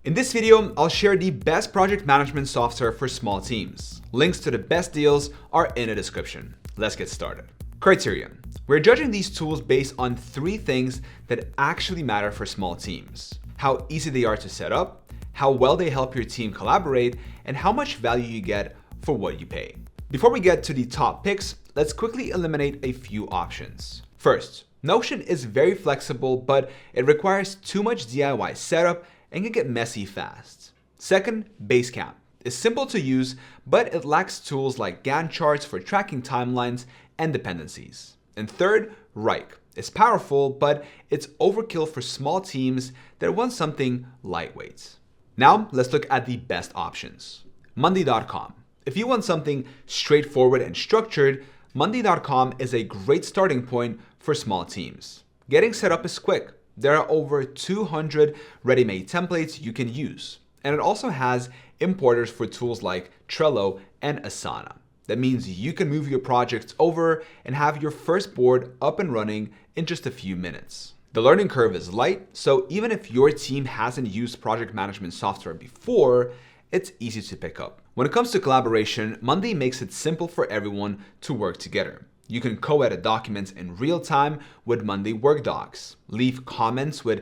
In this video, I'll share the best project management software for small teams. Links to the best deals are in the description. Let's get started. Criteria. We're judging these tools based on 3 things that actually matter for small teams: how easy they are to set up, how well they help your team collaborate, and how much value you get for what you pay. Before we get to the top picks, let's quickly eliminate a few options. First, Notion is very flexible, but it requires too much DIY setup and can get messy fast. Second, Basecamp is simple to use, but it lacks tools like Gantt charts for tracking timelines and dependencies. And third, Wrike is powerful, but it's overkill for small teams that want something lightweight. Now, let's look at the best options. Monday.com. If you want something straightforward and structured, Monday.com is a great starting point for small teams. Getting set up is quick. There are over 200 ready-made templates you can use. And it also has importers for tools like Trello and Asana. That means you can move your projects over and have your first board up and running in just a few minutes. The learning curve is light, so even if your team hasn't used project management software before, it's easy to pick up. When it comes to collaboration, Monday makes it simple for everyone to work together. You can co-edit documents in real time with Monday Work Docs, leave comments with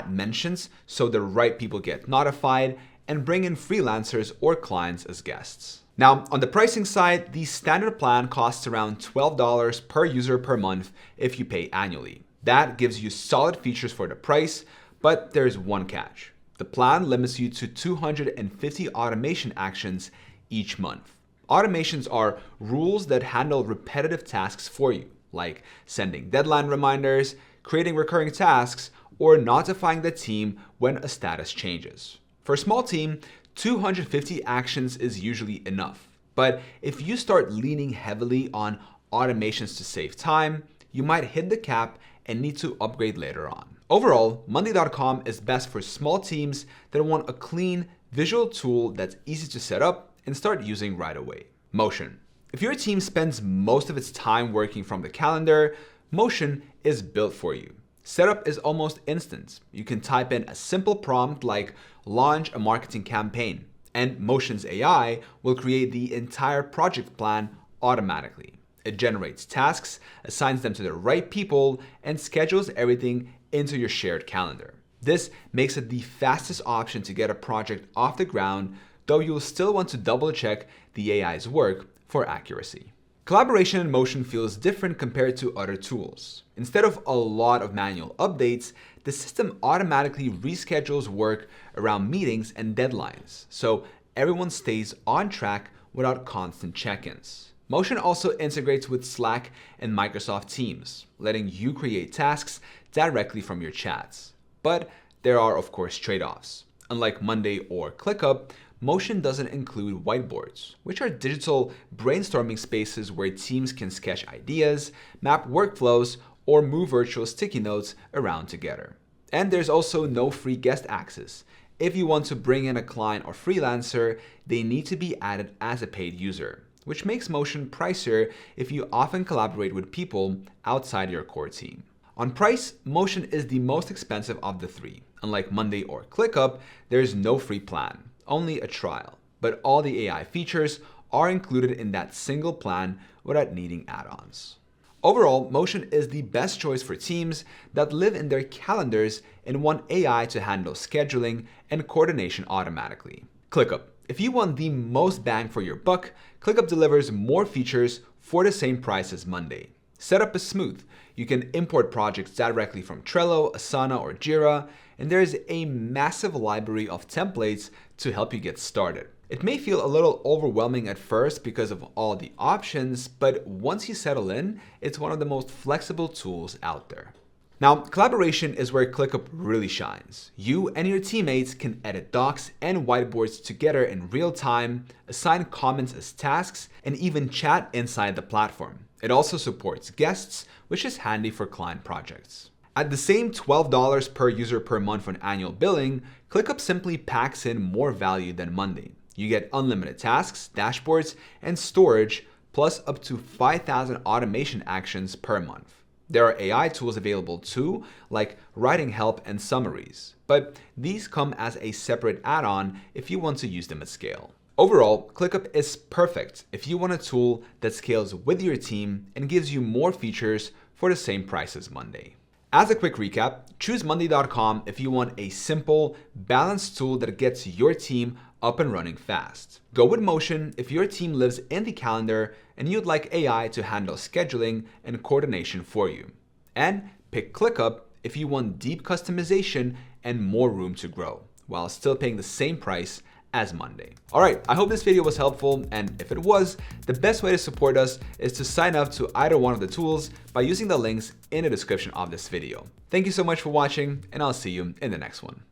@mentions so the right people get notified, and bring in freelancers or clients as guests. Now, on the pricing side, the standard plan costs around $12 per user per month if you pay annually. That gives you solid features for the price, but there's one catch. The plan limits you to 250 automation actions each month. Automations are rules that handle repetitive tasks for you, like sending deadline reminders, creating recurring tasks, or notifying the team when a status changes. For a small team, 250 actions is usually enough. But if you start leaning heavily on automations to save time, you might hit the cap and need to upgrade later on. Overall, Monday.com is best for small teams that want a clean, visual tool that's easy to set up and start using right away. Motion. If your team spends most of its time working from the calendar, Motion is built for you. Setup is almost instant. You can type in a simple prompt like launch a marketing campaign, and Motion's AI will create the entire project plan automatically. It generates tasks, assigns them to the right people, and schedules everything into your shared calendar. This makes it the fastest option to get a project off the ground, though you'll still want to double check the AI's work for accuracy. Collaboration in Motion feels different compared to other tools. Instead of a lot of manual updates, the system automatically reschedules work around meetings and deadlines, so everyone stays on track without constant check-ins. Motion also integrates with Slack and Microsoft Teams, letting you create tasks directly from your chats. But there are, of course, trade-offs. Unlike Monday or ClickUp, Motion doesn't include whiteboards, which are digital brainstorming spaces where teams can sketch ideas, map workflows, or move virtual sticky notes around together. And there's also no free guest access. If you want to bring in a client or freelancer, they need to be added as a paid user, which makes Motion pricier if you often collaborate with people outside your core team. On price, Motion is the most expensive of the 3. Unlike Monday or ClickUp, there's no free plan, only a trial. But all the AI features are included in that single plan without needing add-ons. Overall, Motion is the best choice for teams that live in their calendars and want AI to handle scheduling and coordination automatically. ClickUp. If you want the most bang for your buck, ClickUp delivers more features for the same price as Monday. Setup is smooth. You can import projects directly from Trello, Asana, or Jira, and there is a massive library of templates to help you get started. It may feel a little overwhelming at first because of all the options, but once you settle in, it's one of the most flexible tools out there. Now, collaboration is where ClickUp really shines. You and your teammates can edit docs and whiteboards together in real time, assign comments as tasks, and even chat inside the platform. It also supports guests, which is handy for client projects. At the same $12 per user per month on annual billing, ClickUp simply packs in more value than Monday. You get unlimited tasks, dashboards, and storage, plus up to 5,000 automation actions per month. There are AI tools available too, like writing help and summaries, but these come as a separate add-on if you want to use them at scale. Overall, ClickUp is perfect if you want a tool that scales with your team and gives you more features for the same price as Monday. As a quick recap, choose Monday.com if you want a simple, balanced tool that gets your team up and running fast. Go with Motion if your team lives in the calendar and you'd like AI to handle scheduling and coordination for you. And pick ClickUp if you want deep customization and more room to grow, while still paying the same price as Monday. All right, I hope this video was helpful, and if it was, the best way to support us is to sign up to either one of the tools by using the links in the description of this video. Thank you so much for watching, and I'll see you in the next one.